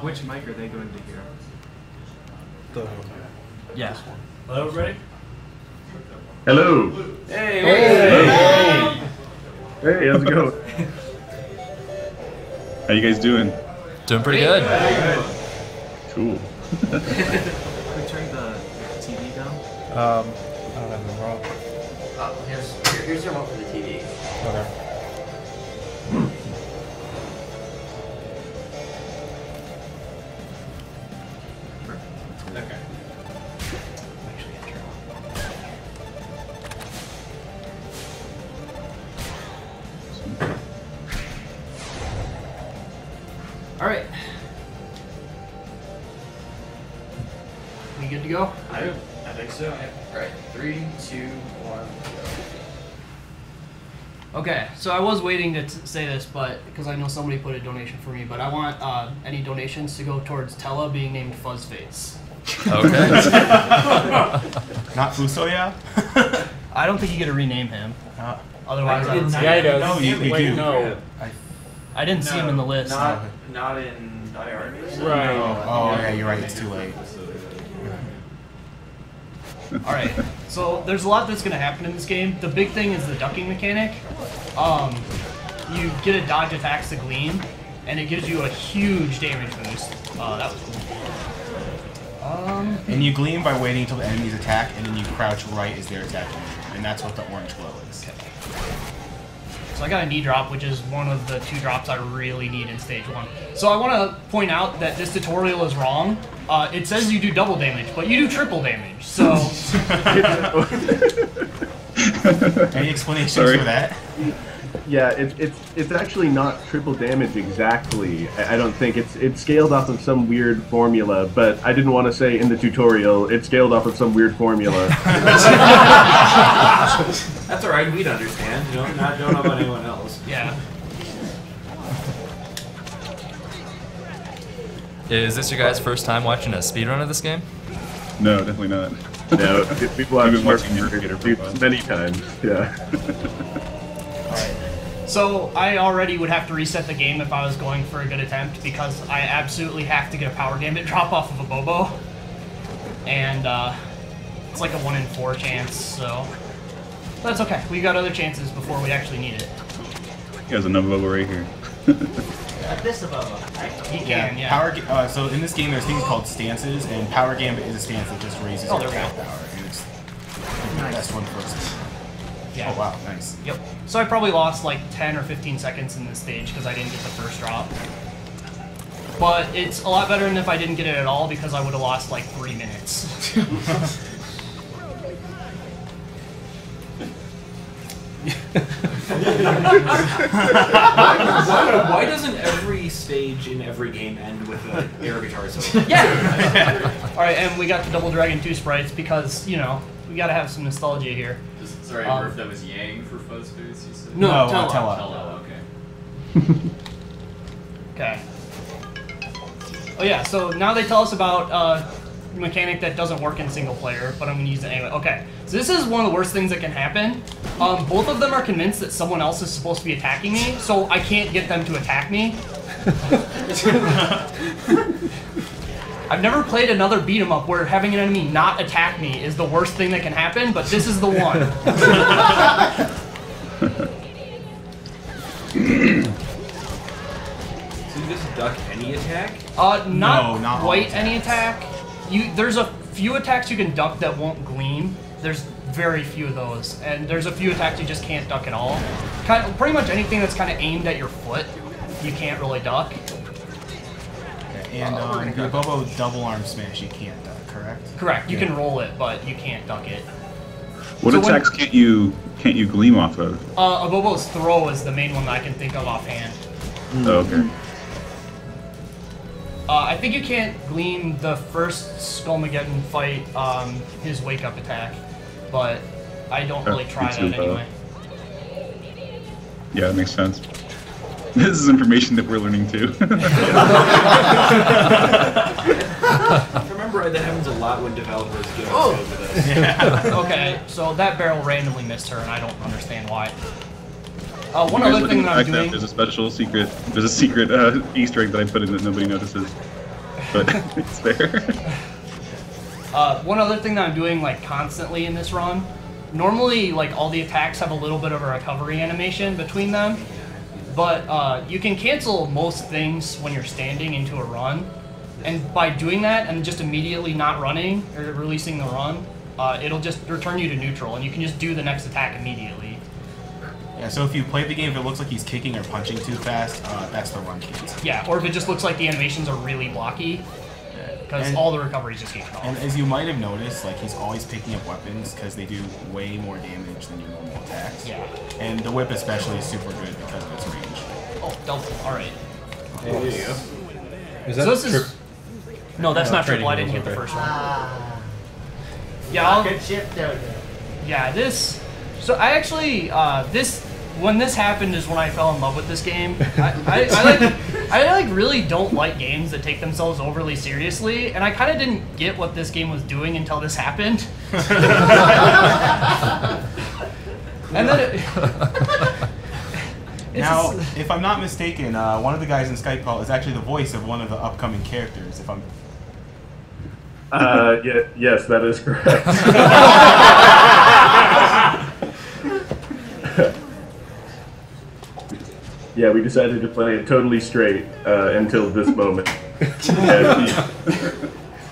Which mic are they going to hear? Yeah. Hello, everybody? Hello. Hey! Hey! Hey, how's it going? How you guys doing? Doing pretty good. Cool. Who turned the TV down? I don't have the remote. Here's the remote for the TV. Okay. Okay. Alright. We good to go? I think so. Alright, 3, 2, 1, go. Okay, so I was waiting to say this, but because I know somebody put a donation for me, but I want any donations to go towards Tella being named Fuzzface. Okay. Not Fusoya? I don't think you get to rename him. Otherwise, I would say. Yeah, he does. No, you Wait, do. no. I didn't see him in the list. Not in IR. Right. Oh, yeah, you're right. It's too late. Alright, so there's a lot that's going to happen in this game. The big thing is the ducking mechanic. You get a dodge attacks to Gleam, and it gives you a huge damage boost. That was cool. And you gleam by waiting until the enemy's attack, and then you crouch right as they're attacking you. And that's what the orange glow is. Okay. So I got a knee drop, which is one of the 2 drops I really need in stage 1. So I want to point out that this tutorial is wrong. It says you do double damage, but you do triple damage, so... Any explanations Sorry. for that? Yeah, it's actually not triple damage exactly. I don't think it's scaled off of some weird formula, but I didn't want to say in the tutorial it's scaled off of some weird formula. That's alright, we'd understand. You know, don't know about anyone else. Yeah. Is this your guys' first time watching a speedrun of this game? No, definitely not. No, people have been smart watching your creator profiles. many times. Yeah. So I already would have to reset the game if I was going for a good attempt, because I absolutely have to get a power gambit drop off of a Bobo. And it's like a 1 in 4 chance, so that's okay. We got other chances before we actually need it. He has another bubble right here. This Bobo. He can, yeah. Power. So in this game, there's things called stances, and Power Gambit is a stance that just raises your there we attack go. power, and it's the best one first. Yeah. Oh wow, nice. Yep. So I probably lost like 10 or 15 seconds in this stage because I didn't get the first drop. But it's a lot better than if I didn't get it at all, because I would have lost like 3 minutes. Why doesn't every stage in every game end with an air guitar solo? Yeah! Alright, and we got the Double Dragon 2 sprites because, you know, we gotta have some nostalgia here. Sorry, Murph, that was Yang for Fuzzface, you said? No, Tella. Tella, okay. Okay. Oh yeah, so now they tell us about a mechanic that doesn't work in single player, but I'm gonna use it anyway. Okay, so this is one of the worst things that can happen. Both of them are convinced that someone else is supposed to be attacking me, so I can't get them to attack me. I've never played another beat 'em up where having an enemy not attack me is the worst thing that can happen, but this is the one. So you just duck any attack? Not all quite any attack. There's a few attacks you can duck that won't gleam. There's very few of those, and there's a few attacks you just can't duck at all. Pretty much anything that's kind of aimed at your foot, you can't really duck. And the Bobo double arm smash you can't duck, correct? Correct. You can roll it, but you can't duck it. What So attacks can't you gleam off of? A Bobo's throw is the main one that I can think of offhand. Oh, okay. I think you can't gleam the first Skullmageddon fight, his wake up attack, but I don't really try me too, that anyway. Yeah, that makes sense. This is information that we're learning too. If I remember right, that happens a lot when developers get on scope with us. Okay, so that barrel randomly missed her, and I don't understand why. One You guys other look thing in the that I'm back now, doing. There's a special secret. There's a secret Easter egg that I put in that nobody notices, but it's there. One other thing that I'm doing like constantly in this run. Normally, like all the attacks have a little bit of a recovery animation between them, but you can cancel most things when you're standing into a run, and by doing that and just immediately not running or releasing the run, it'll just return you to neutral, and you can just do the next attack immediately. Yeah, so if you play the game, if it looks like he's kicking or punching too fast, that's the run cancel. Yeah, or if it just looks like the animations are really blocky, because all the recoveries just get off. And as you might have noticed, like he's always picking up weapons because they do way more damage than your normal attacks. Yeah. And the whip especially is super good because of its range. Oh, double. All right. There you go. Is So this is. No, that's No, not triple. I training didn't get the wheels, first one. Yeah, Good ship down there. yeah. This. So I actually when this happened is when I fell in love with this game. I really don't like games that take themselves overly seriously, and I kind of didn't get what this game was doing until this happened. And then Now, if I'm not mistaken, one of the guys in Skype call is actually the voice of one of the upcoming characters. If I'm Yes, that is correct. Yeah, we decided to play it totally straight until this moment. And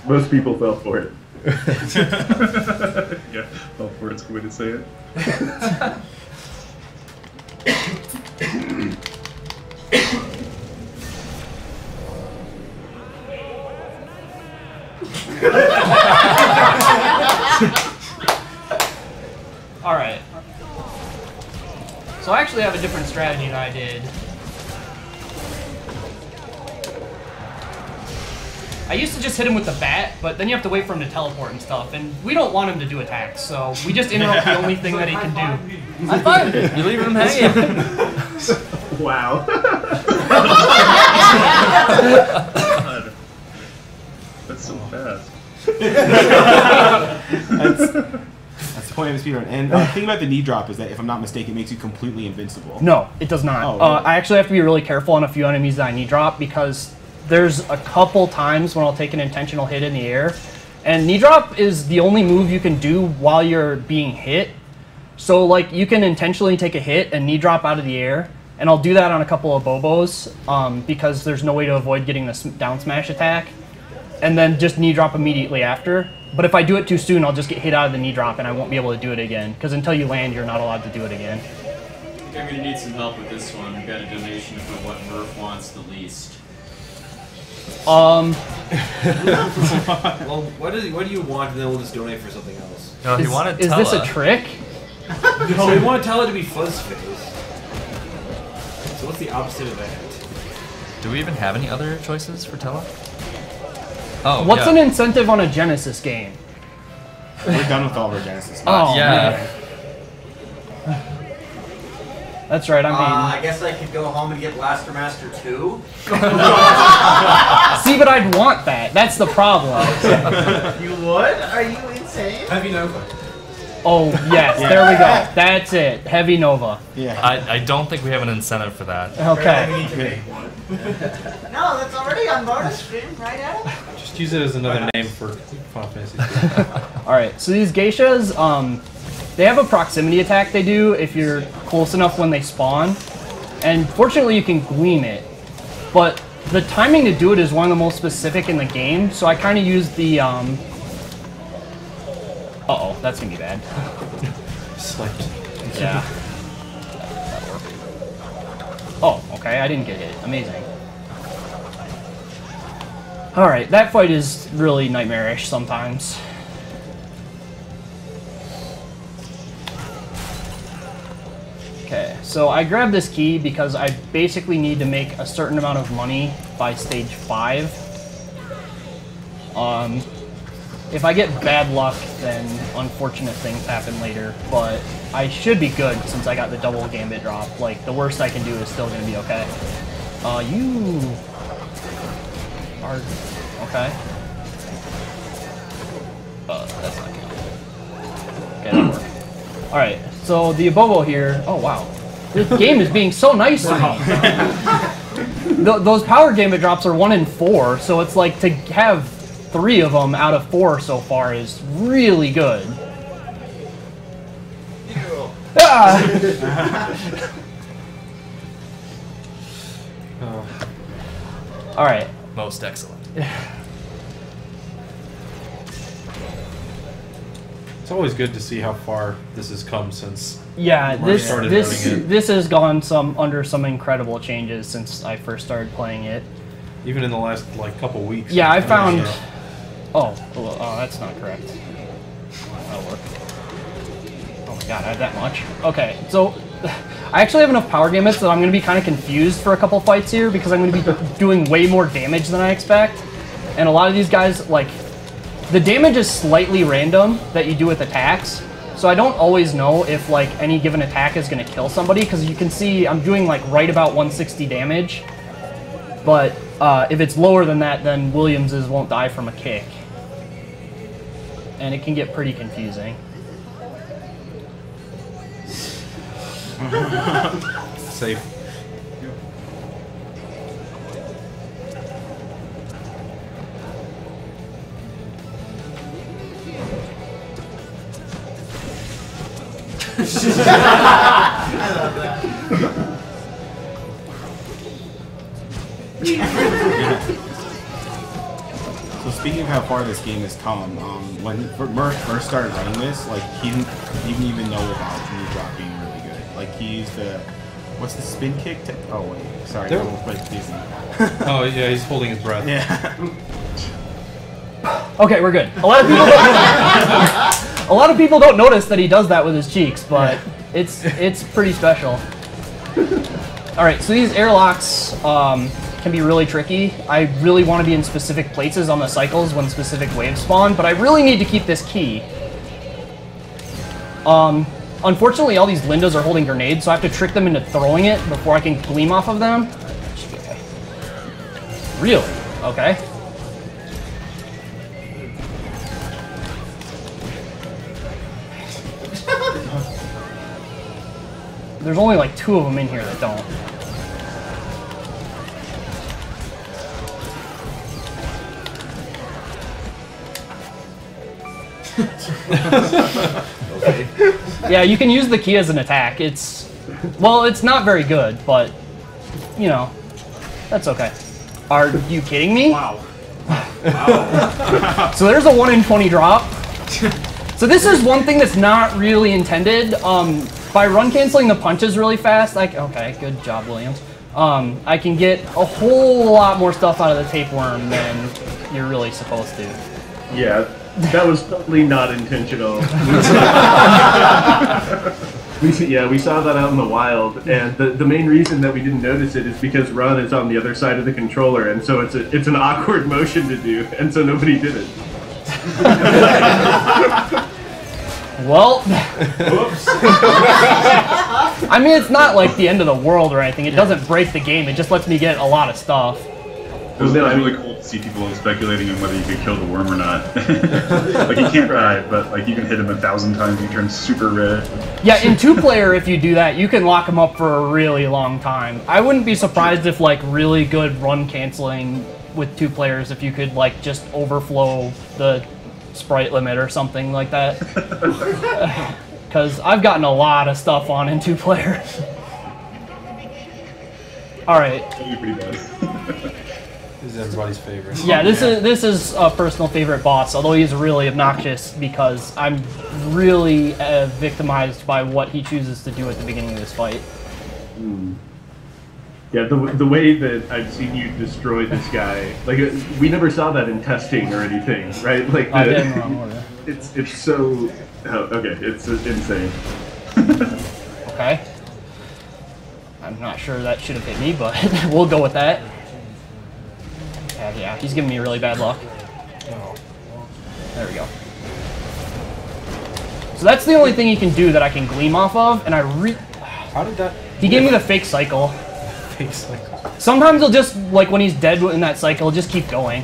most people fell for it. Yeah, all for it's a good way to say it. Alright. So I actually have a different strategy than I did. I used to just hit him with the bat, but then you have to wait for him to teleport and stuff, and we don't want him to do attacks, so we just interrupt the only thing that he can do. High five! You're leaving him hanging. Wow. God. That's so fast. That's the point of the speedrun. And the thing about the knee drop is that, if I'm not mistaken, it makes you completely invincible. No, it does not. Oh, really? I actually have to be really careful on a few enemies that I knee drop, because there's a couple times when I'll take an intentional hit in the air, and knee drop is the only move you can do while you're being hit. So like you can intentionally take a hit and knee drop out of the air, and I'll do that on a couple of Bobos because there's no way to avoid getting the down smash attack, and then just knee drop immediately after. But if I do it too soon, I'll just get hit out of the knee drop and I won't be able to do it again, because until you land, you're not allowed to do it again. I think I'm gonna need some help with this one. We've got a donation for what Murph wants the least. Well, what do you want, and then we'll just donate for something else. No, he wanted Is this a Tella. trick? No, we want Tella to be Fuzzface. So what's the opposite of that? Do we even have any other choices for Tella? Oh, What's yeah. an incentive on a Genesis game? We're done with all of our Genesis. Oh, yeah. man. That's right, I mean... I guess I could go home and get Blaster Master 2. See, but I'd want that. That's the problem. You would? Are you insane? Heavy Nova. Oh, yes, there we go. That's it. Heavy Nova. Yeah. I don't think we have an incentive for that. Okay. No, that's already on bonus stream, right, Adam? Just use it as another name for Final Fantasy. Alright, so these geishas, they have a proximity attack they do if you're close enough when they spawn. And fortunately you can gleam it. But the timing to do it is one of the most specific in the game, so I kind of use the, Uh-oh, that's gonna be bad. Slipped. Yeah. That'll work. Oh, okay, I didn't get hit. Amazing. Alright, that fight is really nightmarish sometimes. Okay, so I grabbed this key because I basically need to make a certain amount of money by stage 5. If I get bad luck, then unfortunate things happen later, but I should be good since I got the double gambit drop. Like, the worst I can do is still gonna be okay. You are okay. That's not good. Okay, that worked. Alright, so the Abobo here, oh wow. This game is being so nice to me. Those power gambit drops are 1 in 4, so it's like to have 3 of them out of 4 so far is really good. Ah! All right. Most excellent. It's always good to see how far this has come since. Yeah, Mark started running it. this has gone under some incredible changes since I first started playing it. Even in the last like couple weeks. Yeah, I found. Yeah. Oh, that's not correct. That'll work. Oh my god, I have that much. Okay, so I actually have enough power gambits that I'm going to be kind of confused for a couple fights here because I'm going to be doing way more damage than I expect. And a lot of these guys, like, the damage is slightly random that you do with attacks. So I don't always know if, like, any given attack is going to kill somebody because you can see I'm doing, like, right about 160 damage. But if it's lower than that, then Williams's won't die from a kick. And it can get pretty confusing. Safe. I love that. So speaking of how far this game has come, when Murph first started running this, like he didn't even know about move drop being really good. Like he used the, what's the spin kick? Oh wait, sorry, There- I almost played Disney. Oh yeah, he's holding his breath. Yeah. Okay, we're good. A lot of people don't notice that he does that with his cheeks, but it's pretty special. All right, so these airlocks can be really tricky. I really want to be in specific places on the cycles when specific waves spawn, but I really need to keep this key. Unfortunately, all these Lindas are holding grenades, so I have to trick them into throwing it before I can gleam off of them. Should be okay. Really? Okay. There's only like 2 of them in here that don't. Okay. Yeah, you can use the key as an attack. It's not very good, but you know, that's okay. Are you kidding me? Wow. So there's a 1 in 20 drop. So this is one thing that's not really intended. By run canceling the punches really fast, okay, good job, Williams. I can get a whole lot more stuff out of the tapeworm than you're really supposed to. Yeah, that was totally not intentional. We saw that out in the wild, and the main reason that we didn't notice it is because run is on the other side of the controller, and so it's an awkward motion to do, and so nobody did it. Well, I mean, it's not like the end of the world or anything. It doesn't break the game. It just lets me get a lot of stuff. It was really cool to see people speculating on whether you could kill the worm or not. Like, you can't die, but like you can hit him 1,000 times and he turns super red. Yeah, in 2-player, if you do that, you can lock him up for a really long time. I wouldn't be surprised if, like, really good run canceling with 2 players, if you could, like, just overflow the sprite limit or something like that. Because I've gotten a lot of stuff on in 2-player. All right. That'd be pretty bad. This is everybody's favorite. Yeah, this is a personal favorite boss, although he's really obnoxious because I'm really victimized by what he chooses to do at the beginning of this fight. Yeah, the way that I've seen you destroy this guy, like we never saw that in testing or anything, right? Like it's so it's insane. Okay. I'm not sure that should have hit me, but we'll go with that. Yeah, he's giving me really bad luck. There we go. So that's the only thing he can do that I can gleam off of, and How did that? he gave me the fake cycle. Fake cycle. Sometimes he'll just, like when he's dead in that cycle, he'll just keep going.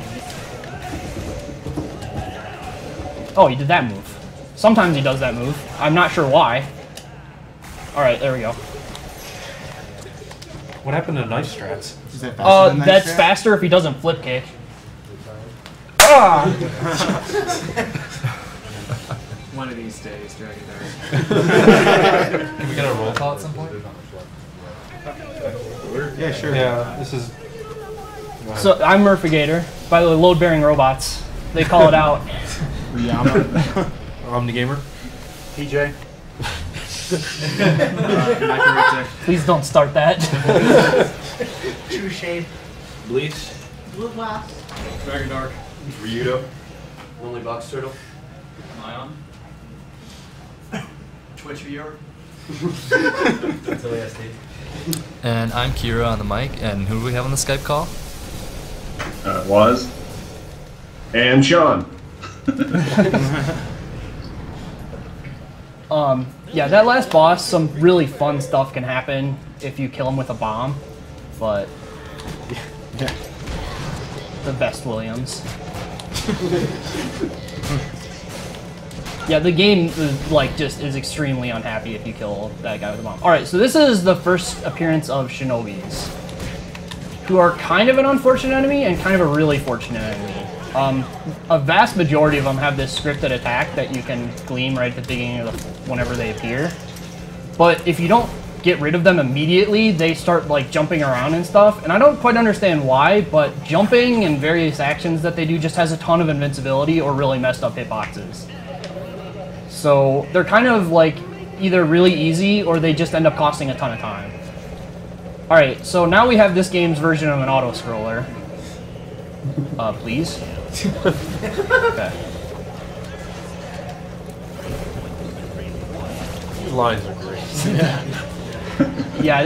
Oh, he did that move. Sometimes he does that move. I'm not sure why. Alright, there we go. What happened to knife strats? Is that faster than That's that? faster if he doesn't flip kick. Ah! One of these days, Dragon Dark. Can we get a roll call at some point? Yeah, sure. Yeah, this is. So I'm Murphigator. By the way, load-bearing robots. They call it out. Ryama. Omnigamer. PJ. Please don't start that. True Shade. Bleach. Blue Glass. Dragon Dark. Ryudo. Lonely Box Turtle. Ion. Twitch VR. And I'm Kira on the mic, and who do we have on the Skype call? Was. And Sean. Yeah, that last boss, some really fun stuff can happen if you kill him with a bomb, but the best Williams. Yeah, the game just is extremely unhappy if you kill that guy with a bomb. All right, so this is the first appearance of Shinobis, who are kind of an unfortunate enemy and kind of a really fortunate enemy. A vast majority of them have this scripted attack that you can glean right at the beginning of whenever they appear. But if you don't get rid of them immediately, they start like jumping around and stuff. And I don't quite understand why, but jumping and various actions that they do just has a ton of invincibility or really messed up hitboxes. So they're kind of like either really easy or they just end up costing a ton of time. Alright, so now we have this game's version of an auto-scroller. Please. Okay. These lines are great. Yeah,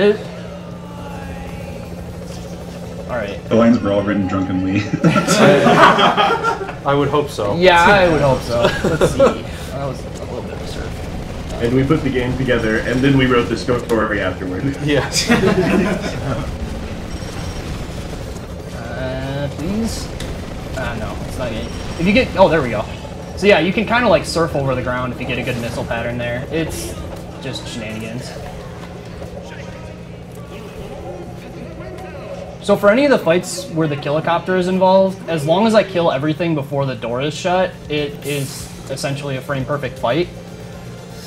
alright. The lines were all written drunkenly. I would hope so. Yeah, I would hope so. Let's see. That was a little bit absurd. And we put the game together, and then we wrote the story afterward. Yeah. Please? No, it's not good. If you get, oh, there we go. So yeah, you can kind of like surf over the ground if you get a good missile pattern there. It's just shenanigans. So for any of the fights where the Killicopter is involved, as long as I kill everything before the door is shut, it is essentially a frame-perfect fight.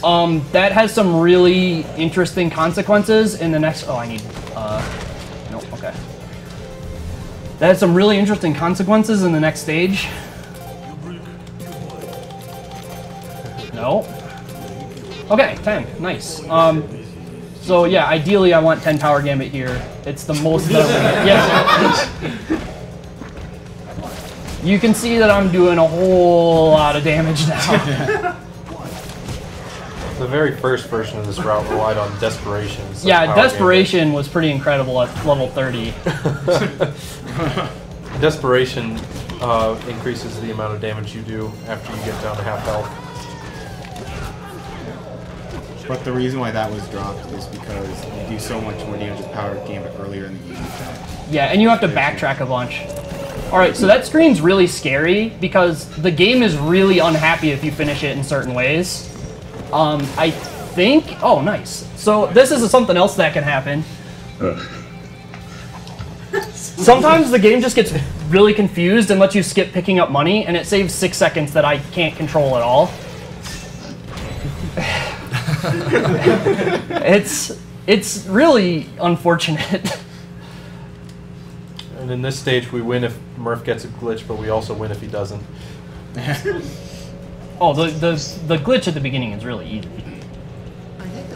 That has some really interesting consequences in the next... Oh, I need... no, okay. That has some really interesting consequences in the next stage. No. Okay, 10. Nice. So yeah, ideally I want 10 Power Gambit here. It's the most that I want. Yeah. You can see that I'm doing a whole lot of damage now. The very first version of this route relied on Desperation. So yeah, Desperation was pretty incredible at level 30. Desperation increases the amount of damage you do after you get down to half health. But the reason why that was dropped is because you do so much more damage with Power Gambit earlier in the game. Yeah, and you have to backtrack a bunch. Alright, so that screen's really scary because the game is really unhappy if you finish it in certain ways. I think... Oh, nice. So this is something else that can happen. Sometimes the game just gets really confused and lets you skip picking up money, and it saves 6 seconds that I can't control at all. It's really unfortunate. And in this stage, we win if Murph gets a glitch, but we also win if he doesn't. Oh, the glitch at the beginning is really easy.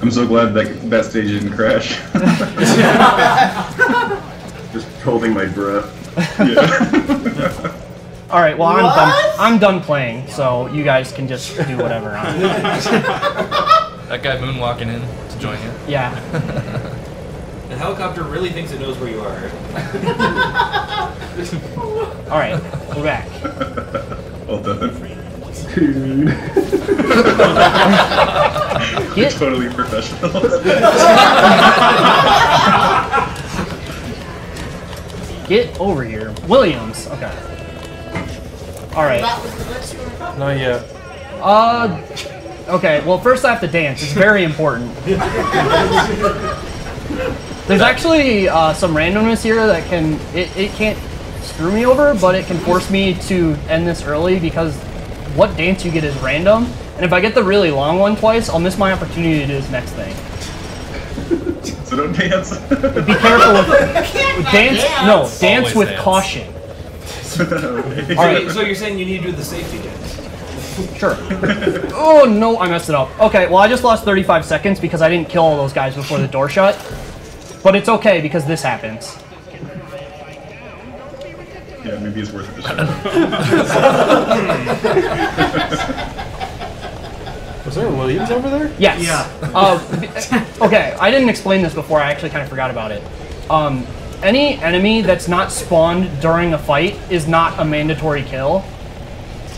I'm so glad that stage didn't crash. Just holding my breath. Yeah. All right, well I'm done playing, so you guys can just do whatever. That guy moonwalking in to join you. Yeah. The helicopter really thinks it knows where you are. All right, we're back. Well done. Get totally professional. Get over here, Williams. Okay. All right. That was the glitch you were talking Not yet. Okay. Well, first I have to dance. It's very important. There's actually some randomness here that it can't screw me over, but it can force me to end this early because what dance you get is random, and if I get the really long one twice, I'll miss my opportunity to do this next thing. So don't dance. Be careful with dance. No, dance with caution. Alright, so you're saying you need to do the safety dance? Sure. Oh no, I messed it up. Okay, well I just lost 35 seconds because I didn't kill all those guys before the door shut. But it's okay because this happens. Yeah, maybe it's worth it to Was there Williams over there? Yes. Yeah. Okay, I didn't explain this before. I actually kind of forgot about it. Any enemy that's not spawned during a fight is not a mandatory kill.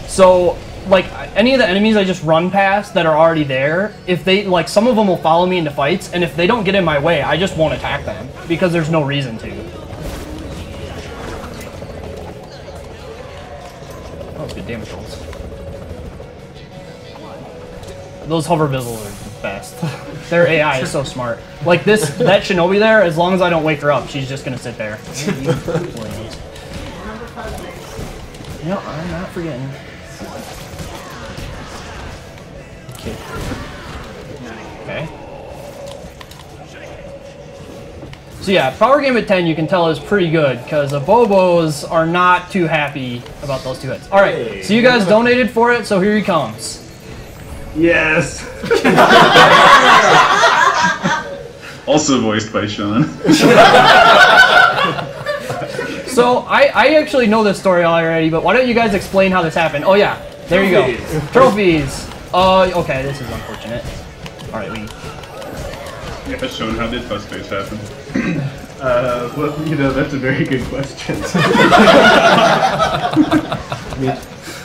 So, like, any of the enemies I just run past that are already there, if they, like, some of them will follow me into fights, and if they don't get in my way, I just won't attack them, because there's no reason to. Oh, it's good damage rolls. Those hover bizzles are the best. Their AI is so smart. Like that Shinobi there, as long as I don't wake her up, she's just gonna sit there. No, I'm not forgetting. Okay. So yeah, Power Game at 10 you can tell is pretty good because the Bobos are not too happy about those 2 hits. Alright, so you guys donated for it, so here he comes. Yes! Also voiced by Sean. So I actually know this story already, but why don't you guys explain how this happened? Oh yeah, there you go. Trophies. Okay, this is unfortunate. Alright, we... Yeah, Sean, how did Fuzzface happen? Well, you know, that's a very good question. I mean,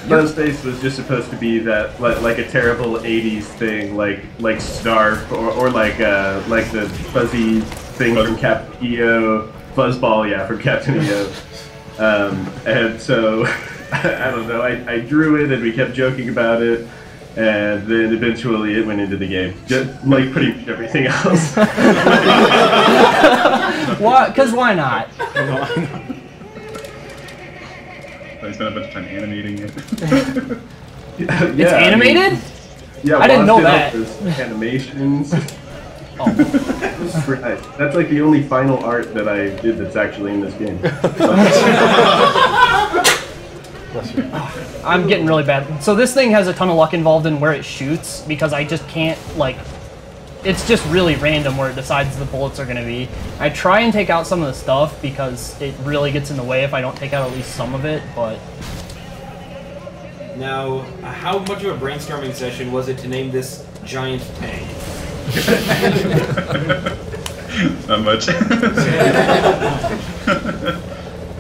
Fuzzface was just supposed to be that, like a terrible 80s thing, like Snarf, or like the fuzzy thing from Captain EO, Fuzzball, yeah, from Captain EO. And so, I don't know, I drew it and we kept joking about it. And then eventually it went into the game, just like pretty much everything else. Why? Because why not? I spent a bunch of time animating it. Yeah, It's animated? Yeah, I didn't know that. Animations. Oh. Right. That's like the only final art that I did that's actually in this game. I'm getting really bad. So this thing has a ton of luck involved in where it shoots because I just can't, like, it's just really random where it decides the bullets are going to be. I try and take out some of the stuff because it really gets in the way if I don't take out at least some of it, but... Now, how much of a brainstorming session was it to name this giant tank? Not much.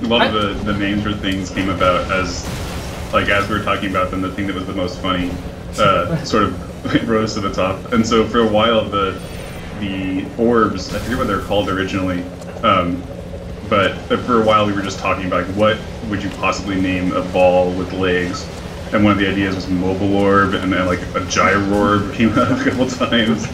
A lot of the names for things came about as we were talking about them, the thing that was the most funny sort of rose to the top. And so for a while, the orbs, I forget what they're called originally, but for a while we were just talking about what would you possibly name a ball with legs. And one of the ideas was Mobile Orb, and then like a Gyrorb came out a couple times.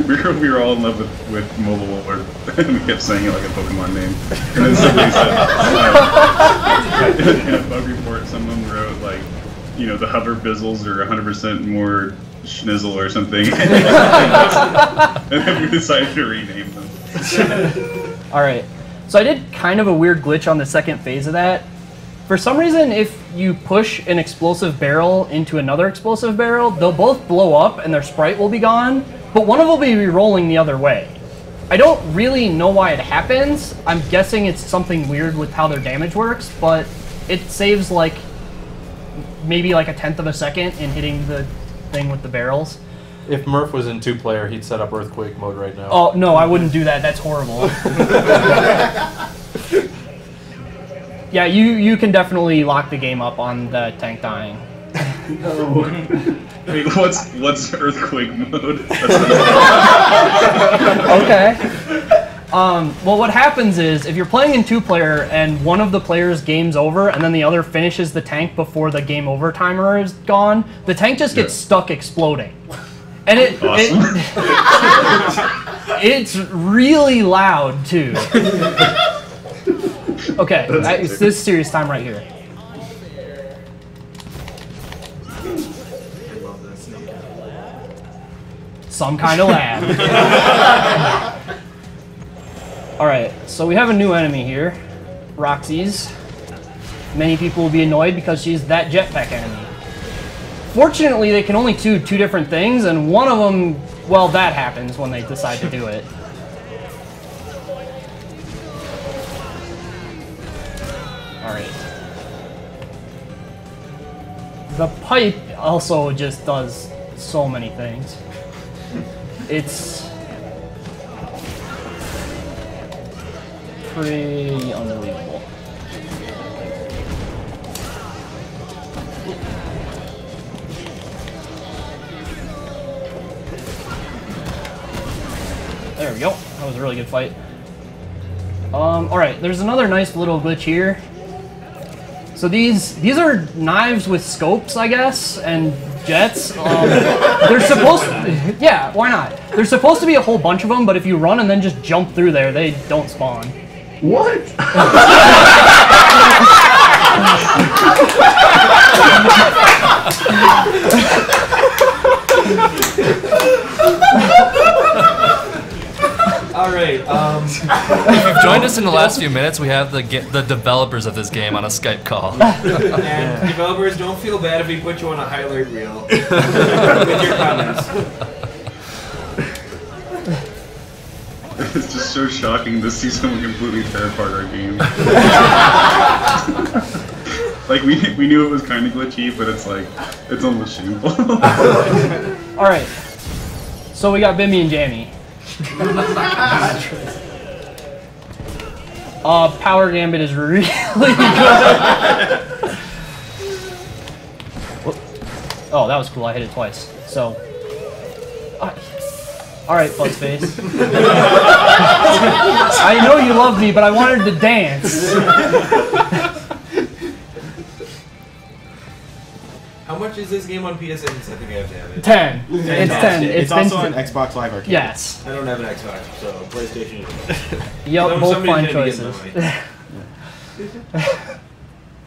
We were all in love with Mobile Orb, and we kept saying it like a Pokemon name. And then somebody said, in a bug report, someone wrote like, you know, the Hover Bizzles are 100% more schnizzle or something. And then we decided to rename them. Alright, so I did kind of a weird glitch on the second phase of that. For some reason, if you push an explosive barrel into another explosive barrel, they'll both blow up and their sprite will be gone, but one of them will be re-rolling the other way. I don't really know why it happens. I'm guessing it's something weird with how their damage works, but it saves like maybe like 1/10 of a second in hitting the thing with the barrels. If Murph was in 2-player, he'd set up Earthquake mode right now. Oh, no, I wouldn't do that. That's horrible. Yeah, you can definitely lock the game up on the tank dying. No. Wait, what's Earthquake mode? Okay. Well, what happens is, if you're playing in 2-player and one of the players game's over and then the other finishes the tank before the game over timer is gone, the tank just gets stuck exploding. And It's really loud too. Okay, this is serious time right here. Some kind of lab. Alright, so we have a new enemy here. Roxy's. Many people will be annoyed because she's that jetpack enemy. Fortunately, they can only do two different things, and one of them, well, that happens when they decide to do it. Alright. The pipe also just does so many things. It's pretty unbelievable. There we go. That was a really good fight. Alright, there's another nice little glitch here. So these are knives with scopes, I guess, and jets. They're supposed to, yeah, why not? There's supposed to be a whole bunch of them, but if you run and then just jump through there, they don't spawn. What? All right. If you've joined us in the last few minutes, we have the developers of this game on a Skype call. And developers, don't feel bad if we put you on a highlight reel with your comments. It's just so shocking to see someone completely tear apart our game. Like we knew it was kind of glitchy, but it's like it's almost shameful. All right. So we got Bimmy and Jammy. Power Gambit is really good. Oh, that was cool. I hit it twice. So, all right, Fuzzface. I know you love me, but I wanted to dance. How much is this game on PS? I think I have to have it. 10. It's 10. It's also on Xbox Live Arcade. Yes. I don't have an Xbox, so PlayStation. Yep, both fine choices.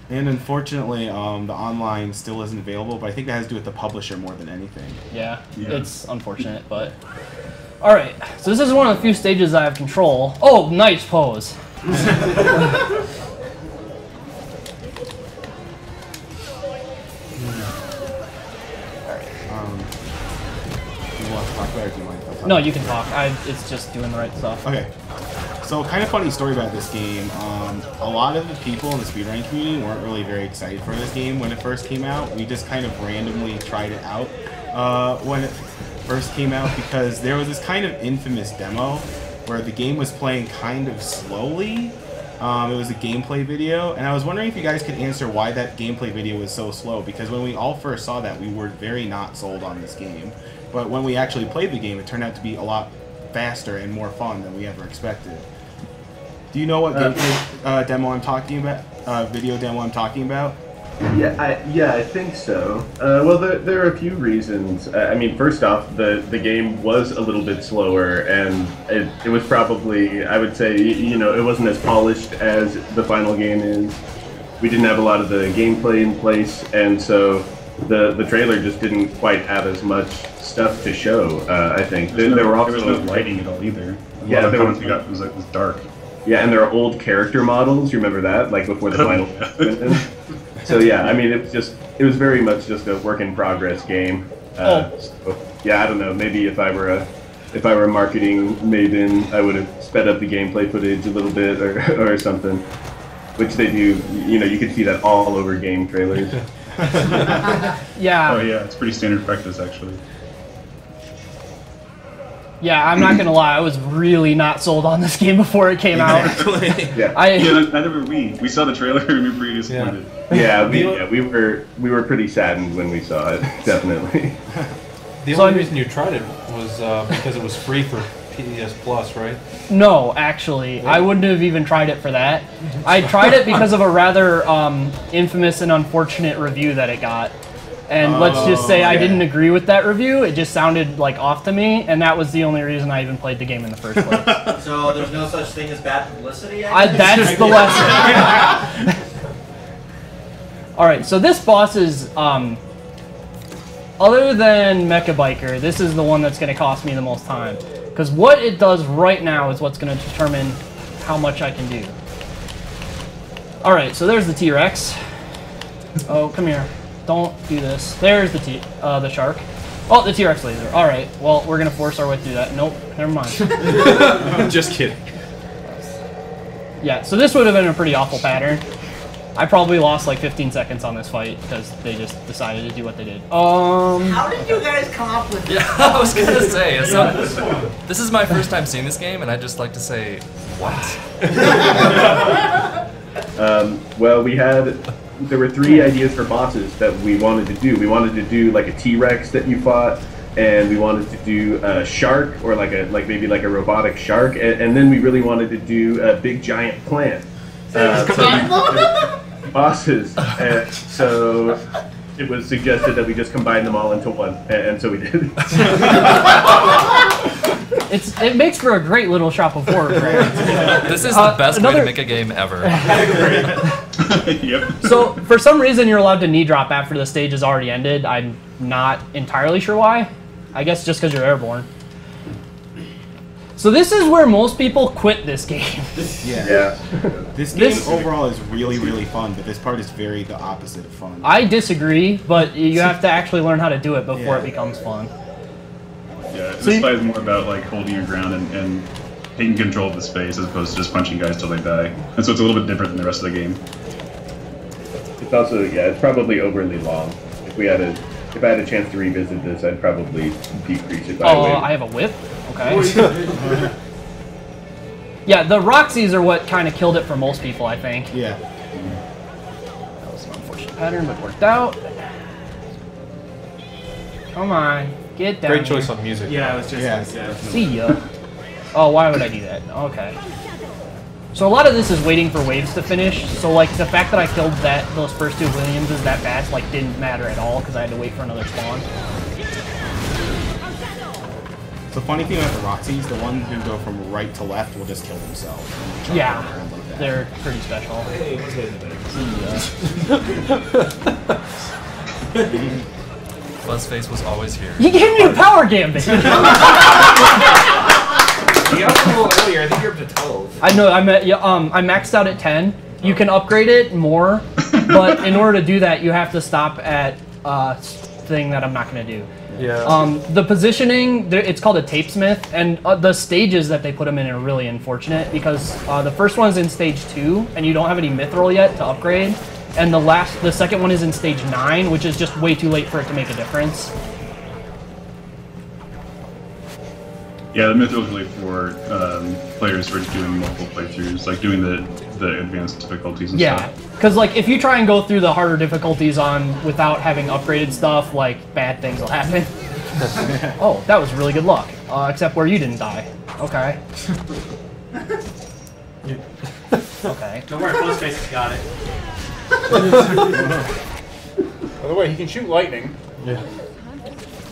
And unfortunately, the online still isn't available, but I think that has to do with the publisher more than anything. Yeah, it's unfortunate, but... Alright, so this is one of the few stages I have control. Oh, nice pose. No, you can talk. It's just doing the right stuff. Okay. So, kind of funny story about this game. A lot of the people in the speedrunning community weren't really very excited for this game when it first came out. We just kind of randomly tried it out when it first came out because there was this kind of infamous demo where the game was playing kind of slowly. It was a gameplay video, and I was wondering if you guys could answer why that gameplay video was so slow, because when we all first saw that, we were very not sold on this game. But when we actually played the game, it turned out to be a lot faster and more fun than we ever expected. Do you know what gameplay demo I'm talking about? Video demo I'm talking about? Yeah, I think so. Well, there are a few reasons. I mean, first off, the game was a little bit slower, and it was probably, I would say, you know, it wasn't as polished as the final game is. We didn't have a lot of the gameplay in place, and so the trailer just didn't quite have as much stuff to show. I think there was no lighting at all either. Yeah, the comments we got was dark. Yeah, and there are old character models. You remember that, like before the final. So yeah, I mean, it was very much just a work in progress game. So, yeah, I don't know. Maybe if I were a marketing maven, I would have sped up the gameplay footage a little bit or something, which they do. You know, you can see that all over game trailers. Yeah. Oh yeah, it's pretty standard practice actually. Yeah, I'm not gonna lie, I was really not sold on this game before it came out. Yeah. Neither were we. We saw the trailer and we were pretty disappointed. Yeah, we were pretty saddened when we saw it, definitely. The only reason you tried it was because it was free for PS Plus, right? No, actually, I wouldn't have even tried it for that. I tried it because of a rather infamous and unfortunate review that it got. And let's just say I didn't agree with that review. It just sounded like off to me, and that was the only reason I even played the game in the first place. So there's no such thing as bad publicity? That's the lesson. Alright, so this boss is, other than Mecha Biker, this is the one that's going to cost me the most time. Because what it does right now is what's going to determine how much I can do. Alright, so there's the T-Rex. Oh, come here. Don't do this. There's the shark. Oh, the T-Rex laser. Alright, well, we're going to force our way through that. Nope, never mind. Just kidding. Yeah, so this would have been a pretty awful pattern. I probably lost like 15 seconds on this fight because they just decided to do what they did. How did you guys come up with this? Yeah, I was gonna say, it's not, this is my first time seeing this game, and I'd just like to say, what? Well, there were 3 ideas for bosses that we wanted to do. We wanted to do like a T-Rex that you fought, and we wanted to do a shark, or maybe like a robotic shark, and then we really wanted to do a big giant plant. Bosses. So it was suggested that we just combine them all into one, and so we did. It makes for a great little shop of horrors. This is the best way to make a game ever. Yep. So for some reason you're allowed to knee drop after the stage has already ended. I'm not entirely sure why. I guess just because you're airborne. So this is where most people quit this game. Yeah. This game overall is really, really fun, but this part is very the opposite of fun. I disagree, but you have to actually learn how to do it before it becomes fun. Yeah, this fight is more about like holding your ground and taking control of the space as opposed to just punching guys till they die. And so it's a little bit different than the rest of the game. It's also, it's probably overly long. If I had a chance to revisit this, I'd probably decrease it by a way. I have a whip? Okay. Yeah, the Roxys are what kind of killed it for most people, I think. Yeah. That was an unfortunate pattern, but worked out. Come on, get down. Great choice on music. Yeah, I was just See ya. Oh, why would I do that? Okay. So a lot of this is waiting for waves to finish. So like the fact that I killed those first 2 Williamses that fast like didn't matter at all because I had to wait for another spawn. The funny thing about the Roxys, the ones who go from right to left will just kill themselves. Yeah, they're pretty special. Fuzzface was always here. He gave me a power gambit! You got a little earlier, I think you're up to 12. I know, I maxed out at 10. You can upgrade it more, but in order to do that, you have to stop at a thing that I'm not going to do. Yeah. The positioning, it's called a tapesmith, and the stages that they put them in are really unfortunate because the first one's in stage 2, and you don't have any mithril yet to upgrade, and the second one is in stage 9, which is just way too late for it to make a difference. Yeah, the mithril is really for players who are doing multiple playthroughs, like doing the advanced difficulties and stuff. Yeah, because like if you try and go through the harder difficulties without having upgraded stuff, like bad things will happen. Oh, that was really good luck. Except where you didn't die. Okay. Okay. Don't worry, Fuzzface has got it. By the way, he can shoot lightning. Yeah.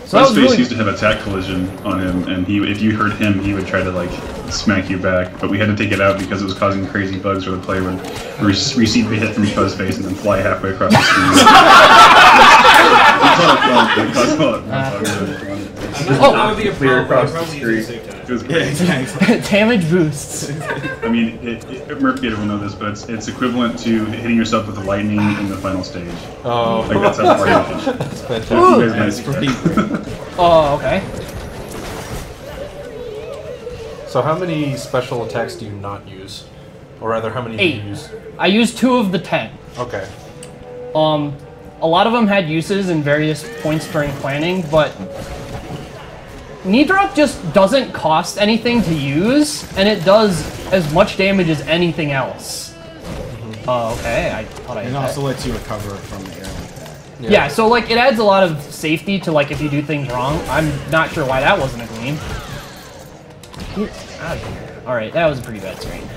So Fuzzface used to have attack collision on him, and if you hurt him, he would try to like smack you back. But we had to take it out because it was causing crazy bugs where the player would receive a hit from Fuzzface and then fly halfway across the screen. That would be a Clear problem. across the street. It was great. Damage boosts. I mean, Murphy will know this, but it's equivalent to hitting yourself with the lightning in the final stage. Oh. Like that's how far you can. That's fantastic. That's pretty. Oh, okay. So how many special attacks do you not use? Or rather, how many do 8. you use? I used 2 of the 10. Okay. A lot of them had uses in various points during planning, but knee drop just doesn't cost anything to use, and it does as much damage as anything else. Okay, I thought I. And it also lets you recover from the air impact. Yeah, so like it adds a lot of safety to like if you do things wrong. I'm not sure why that wasn't a gleam. Get out of here. All right, that was a pretty bad screen.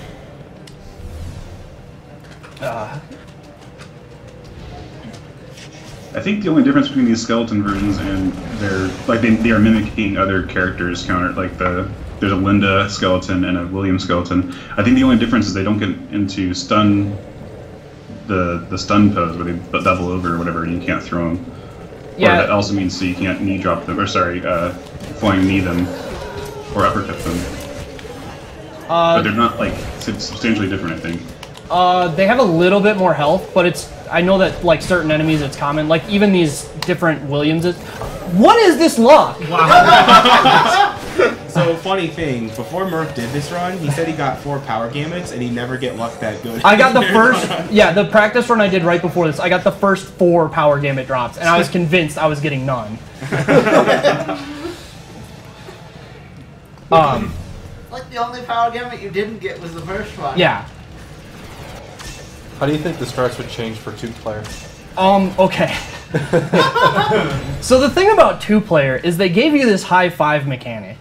I think the only difference between these skeleton versions and they are mimicking other characters counter there's a Linda skeleton and a William skeleton. I think the only difference is they don't get into stun the stun pose where they double over or whatever and you can't throw them. Yeah. Or that also means so you can't knee drop them, or sorry, flying knee them or uppercut them. But they're not like substantially different, I think. They have a little bit more health, but I know that like certain enemies it's common. Like even these different Williamses. What is this luck? Wow. So funny thing, before Murph did this run, he said he got 4 power gamuts and he never get luck that good. I got the first, the practice run I did right before this, I got the first 4 power gamut drops, and I was convinced I was getting none. Like the only power gamut you didn't get was the first one. Yeah. How do you think the strats would change for 2-player? Okay. So the thing about 2-player is they gave you this high 5 mechanic.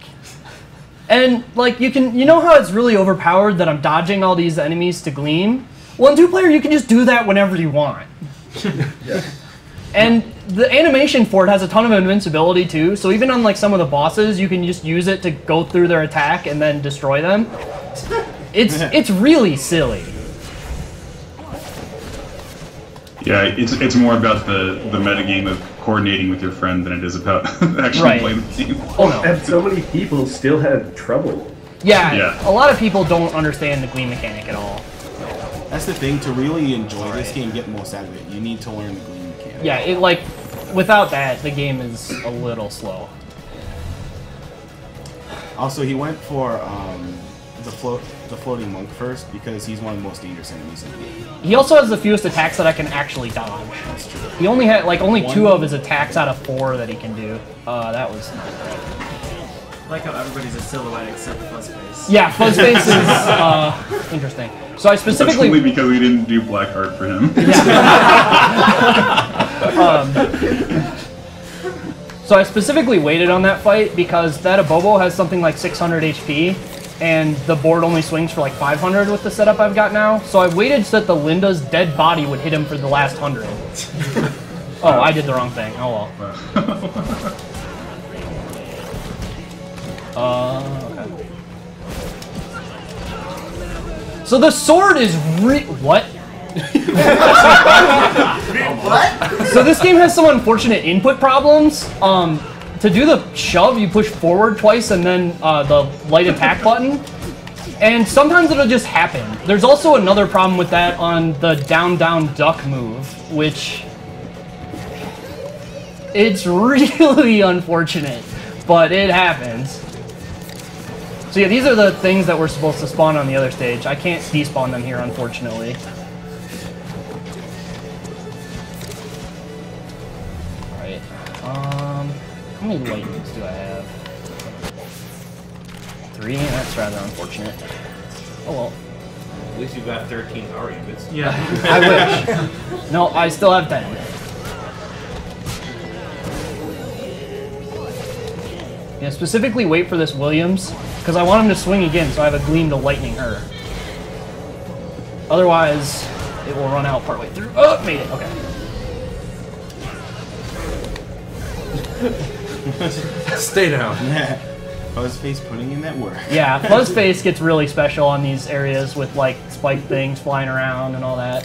And like you know how it's really overpowered that I'm dodging all these enemies to gleam? Well in 2-player you can just do that whenever you want. Yeah. And the animation for it has a ton of invincibility too, so even on like some of the bosses you can just use it to go through their attack and then destroy them. It's really silly. Yeah, it's more about the metagame of coordinating with your friend than it is about actually playing the team. Oh no. And so many people still have trouble. Yeah, a lot of people don't understand the gleam mechanic at all. That's the thing, to really enjoy this game, get most out of it, you need to learn the gleam mechanic. Yeah, without that, the game is a little slow. Also, he went for the floating monk first because he's one of the most dangerous enemies in the game. He also has the fewest attacks that I can actually dodge. That's true. He only had only 2 of his attacks out of 4 that he can do. That was not great. I like how everybody's a silhouette except Fuzzface. Yeah, Fuzzface is interesting. So I specifically... That's only because we didn't do black art for him. So I specifically waited on that fight because that Abobo has something like 600 HP, and the board only swings for like 500 with the setup I've got now. So I waited so that the Linda's dead body would hit him for the last 100. Oh, I did the wrong thing. Oh well. Okay. So the sword is what? What? So this game has some unfortunate input problems. To do the shove, you push forward twice and then the light attack button. And sometimes it'll just happen. There's also another problem with that on the down duck move, which it's really unfortunate, but it happens. So yeah, these are the things that were supposed to spawn on the other stage. I can't despawn them here, unfortunately. Alright, how many lightnings do I have? 3? That's rather unfortunate. Oh well. At least you've got 13 power units. Yeah. I wish. No, I still have 10. Yeah, specifically wait for this Williams, because I want him to swing again so I have a gleam to lightning her. Otherwise, it will run out partway through. Oh, made it. Okay. Stay down. Fuzzface putting in that work. Yeah, Fuzzface gets really special on these areas with like spike things flying around and all that.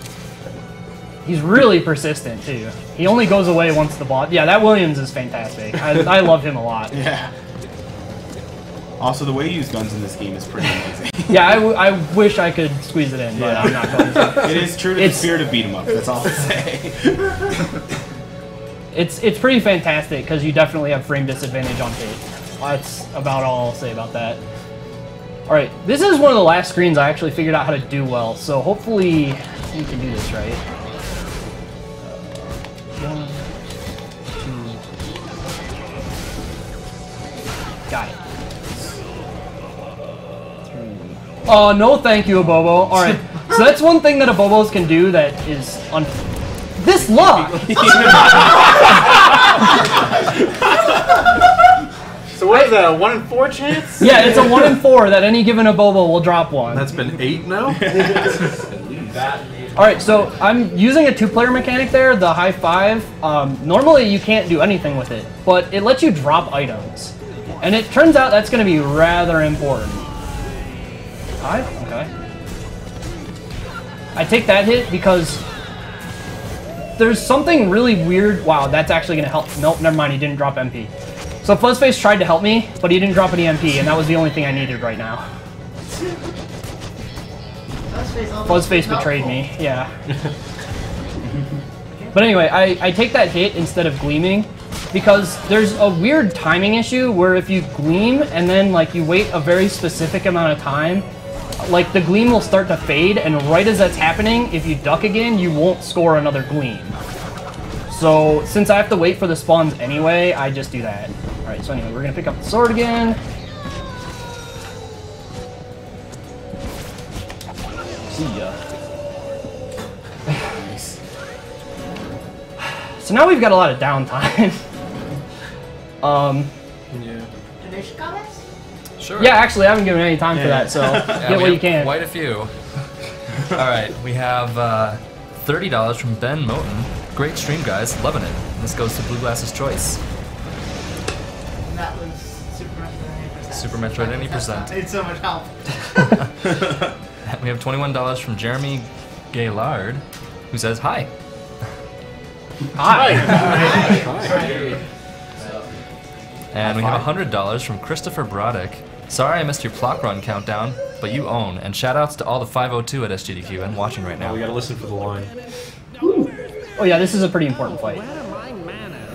He's really persistent too. He only goes away once the boss. Yeah, that Williams is fantastic. I love him a lot. Yeah. Also, the way you use guns in this game is pretty amazing. Yeah, I wish I could squeeze it in, but I'm not going to. It is true to the spirit of beat 'em up. That's all I'll say. It's pretty fantastic because you definitely have frame disadvantage on tape. That's about all I'll say about that. Alright, this is one of the last screens I actually figured out how to do well, so hopefully you can do this right. 1, 2. Got it. 3. Oh, no thank you, Abobo. Alright, so that's one thing that Abobos can do that is this luck! So what is that, a 1 in 4 chance? Yeah, it's a 1 in 4 that any given Abobo will drop one. That's been 8 now? Alright, so I'm using a 2-player mechanic there, the high five. Normally you can't do anything with it, but it lets you drop items. And it turns out that's going to be rather important. 5? Okay. I take that hit because there's something really weird. Wow, that's actually going to help. Nope, never mind, he didn't drop MP. So Fuzzface tried to help me, but he didn't drop any MP, and that was the only thing I needed right now. Fuzzface betrayed me, yeah. But anyway, I take that hit instead of gleaming because there's a weird timing issue where if you gleam and then like you wait a very specific amount of time, like the gleam will start to fade, and right as that's happening, if you duck again, you won't score another gleam. So since I have to wait for the spawns anyway, I just do that. Alright, so anyway, we're gonna pick up the sword again. See ya. Nice. So now we've got a lot of downtime. Yeah. Donation comments? Sure. Yeah, actually, I haven't given any time for that, so Yeah, get we what you have can. Quite a few. All right, we have $30 from Ben Moten. Great stream, guys. Loving it. And this goes to Blue Glass's choice. And that was Super Metroid 80%. Super Metroid 80%. Need so much help. We have $21 from Jeremy Gaylard, who says hi. Hi. Hi. And we have $100 from Christopher Broddick. Sorry I missed your clock run countdown, but you own. And shoutouts to all the 502 at SGDQ and watching right now. We gotta listen for the line. Oh yeah, this is a pretty important fight.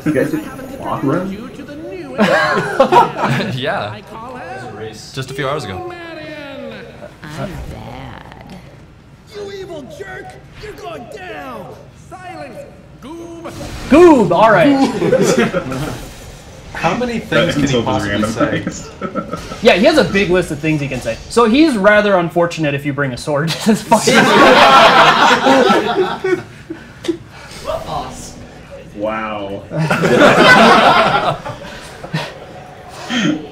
You guys did clock run? Yeah. Just a few hours ago. I'm bad. You evil jerk! You're going down! Silence! Goob! Goob! Alright. How many things can he possibly say? Yeah, he has a big list of things he can say. So he's rather unfortunate if you bring a sword to this fight. Wow.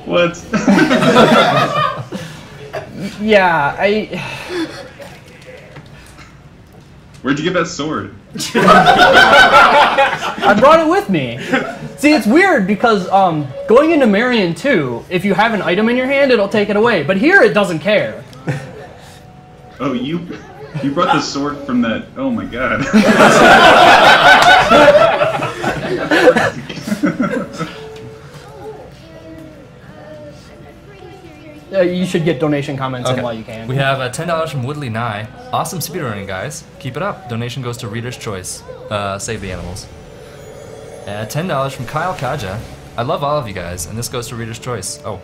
What? Yeah, Where'd you get that sword? I brought it with me. See, it's weird because going into Marion 2, if you have an item in your hand, it'll take it away. But here, it doesn't care. Oh, you brought the sword from that. Oh my god. You should get donation comments in while you can. We have $10 from Woodley Nye. Awesome speedrunning, guys. Keep it up. Donation goes to Reader's Choice. Save the animals. $10 from Kyle Kaja. I love all of you guys, and this goes to Reader's Choice. Oh.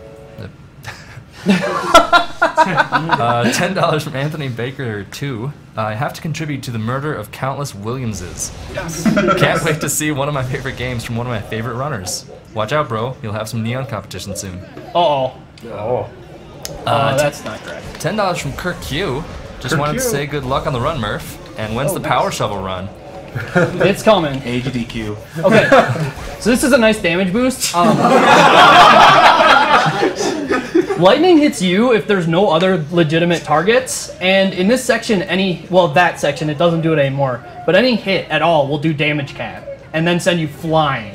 $10 from Anthony Baker 2. I have to contribute to the murder of countless Williamses. Yes. Can't wait to see one of my favorite games from one of my favorite runners. Watch out, bro. You'll have some neon competition soon. Uh-oh. Oh. That's not correct. $10 from Kirk Q. Just wanted to say good luck on the run, Murph. And when's the power shovel run? It's coming. AGDQ. Okay, so this is a nice damage boost. Lightning hits you if there's no other legitimate targets, and in this section, that section, it doesn't do it anymore, but any hit at all will do damage cap, and then send you flying.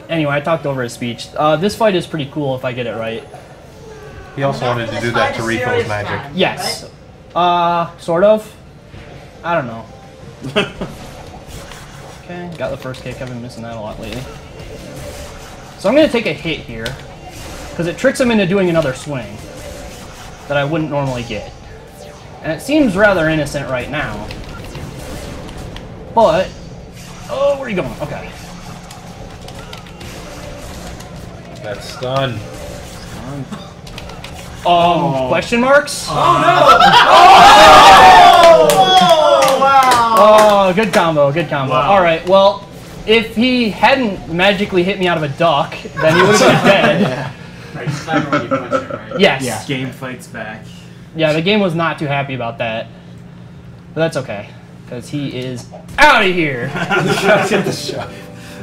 Anyway, I talked over his speech. This fight is pretty cool if I get it right. He also wanted to do that to Rico's magic. Yes. Sort of. I don't know. Okay, got the first kick. I've been missing that a lot lately. So I'm going to take a hit here, because it tricks him into doing another swing that I wouldn't normally get. And it seems rather innocent right now. But, oh, where are you going? Okay. That's stun. Question marks? Oh no! Oh, wow! Oh, good combo, good combo. Wow. Alright, well, if he hadn't magically hit me out of a duck, then he would have been dead. Right, it's time when you punch it, right? Yes. Yeah. Game fights back. Yeah, the game was not too happy about that. But that's okay, because he is out of here! Get the shot.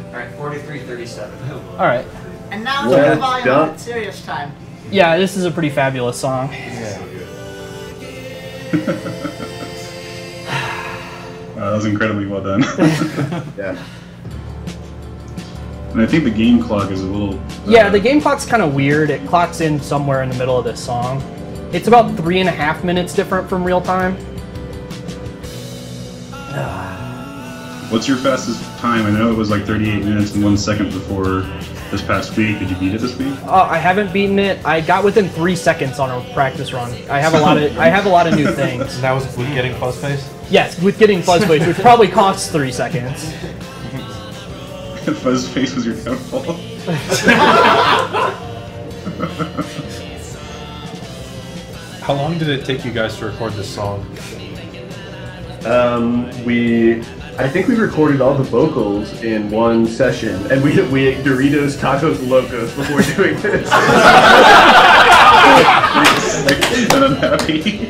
Alright, 43-37. Alright. And now it's the volume on serious time. Yeah, this is a pretty fabulous song. Yeah. That was incredibly well done. Yeah. And I think the game clock is a little... Yeah, the game clock's kind of weird. It clocks in somewhere in the middle of this song. It's about 3.5 minutes different from real time. What's your fastest time? I know it was like 38 minutes and 1 second before this past week. Did you beat it this week? I haven't beaten it. I got within 3 seconds on a practice run. I have a lot of new things. And that was with getting Fuzzface? Yes, with getting Fuzzface, which probably costs 3 seconds. Fuzzface was your downfall. How long did it take you guys to record this song? I think we recorded all the vocals in one session, and we ate Doritos, Tacos, Locos before doing this. And I'm happy.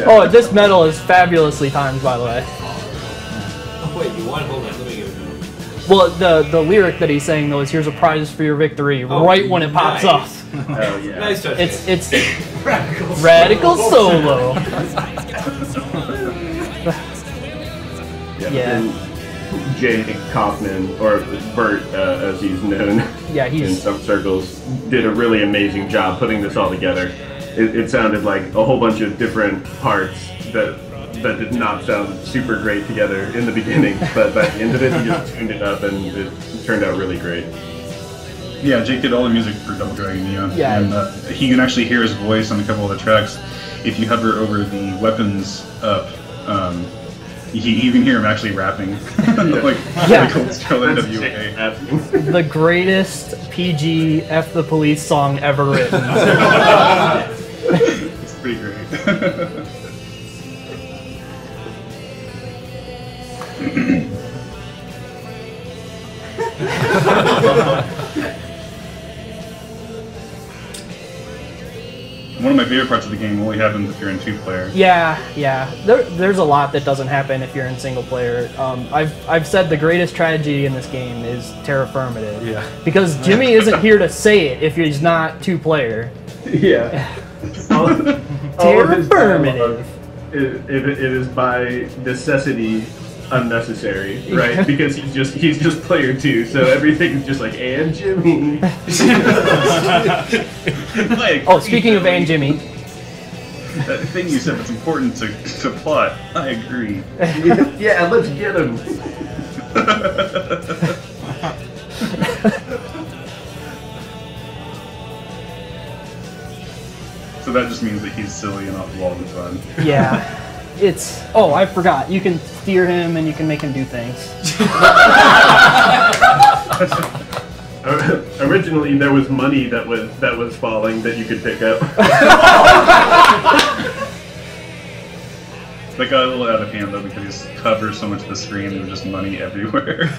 Oh, this medal is fabulously timed, by the way. Oh, wait, you won? Hold on, let me get it. Well, the lyric that he's saying though is "Here's a prize for your victory," right when it pops up. Oh yeah. Nice touch. It's radical solo. Yeah. And Jake Kaufman, or Bert as he's known in some circles, did a really amazing job putting this all together. It sounded like a whole bunch of different parts that did not sound super great together in the beginning, but by the end of it, he just tuned it up and it turned out really great. Yeah, Jake did all the music for Double Dragon Neon. Yeah. And he can actually hear his voice on a couple of the tracks. If you hover over the weapons up, you can hear him actually rapping. like old school NWA. The greatest PG F the Police song ever written. It's pretty great. One of my favorite parts of the game only happens if you're in 2-player. Yeah. There's a lot that doesn't happen if you're in single player. I've said the greatest tragedy in this game is Terra Affirmative. Yeah. Because Jimmy isn't here to say it if he's not 2-player. Yeah. Terra Affirmative. It is by necessity unnecessary, right? Because he's just player 2, so everything is just like and Jimmy. Oh, speaking of and Jimmy, that thing you said that's important to plot. I agree. Yeah, let's get him. So that just means that he's silly and off the wall and fun. yeah, it's I forgot. You can steer him and you can make him do things. Originally, there was money that was falling that you could pick up. That got a little out of hand though because he covers so much of the screen. There was just money everywhere.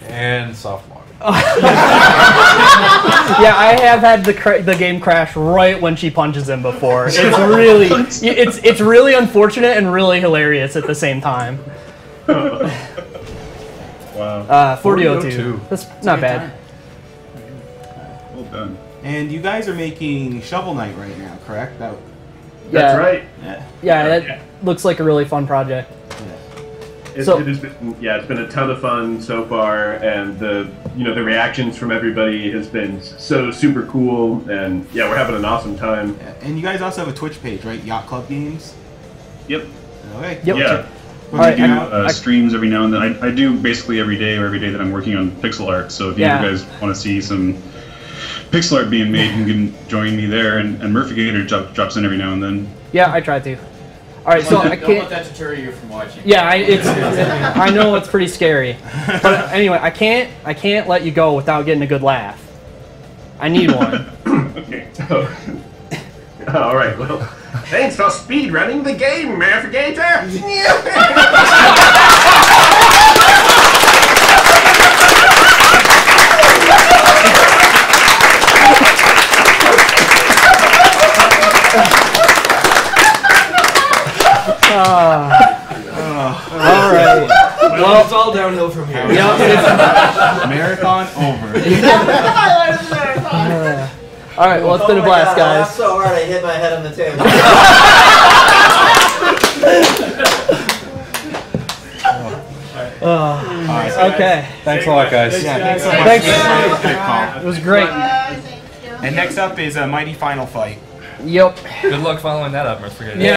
And sophomore. Yeah, I have had the game crash right when she punches him before. It's really unfortunate and really hilarious at the same time. Wow. 4002. That's not bad. Well done. And you guys are making Shovel Knight right now, correct? That's right. Yeah, that looks like a really fun project. It has been, it's been a ton of fun so far, and the reactions from everybody has been so super cool, and yeah, we're having an awesome time. And you guys also have a Twitch page, right? Yacht Club Games. Yep. Okay. Yep. Yeah. I do streams every now and then. I do basically every day that I'm working on pixel art. So if you guys want to see some pixel art being made, you can join me there. And Murphy Gator drops in every now and then. Yeah, I try to. All right, so I can't. Don't let that deter you from watching. Yeah, I know it's pretty scary, but anyway, I can't let you go without getting a good laugh. I need one. Okay. All right. Well, thanks for speed running the game, Murphy Gator. All right. Well, it's all downhill from here. Marathon over. All right, well, it's been a blast, I laughed guys. so hard I hit my head on the table. Okay. Thanks a lot, guys. Yeah, thanks so much. Thanks. Good call. It was great. And next up is a mighty final fight. Yep. Good luck following that up, Mirth Brigade. Yeah.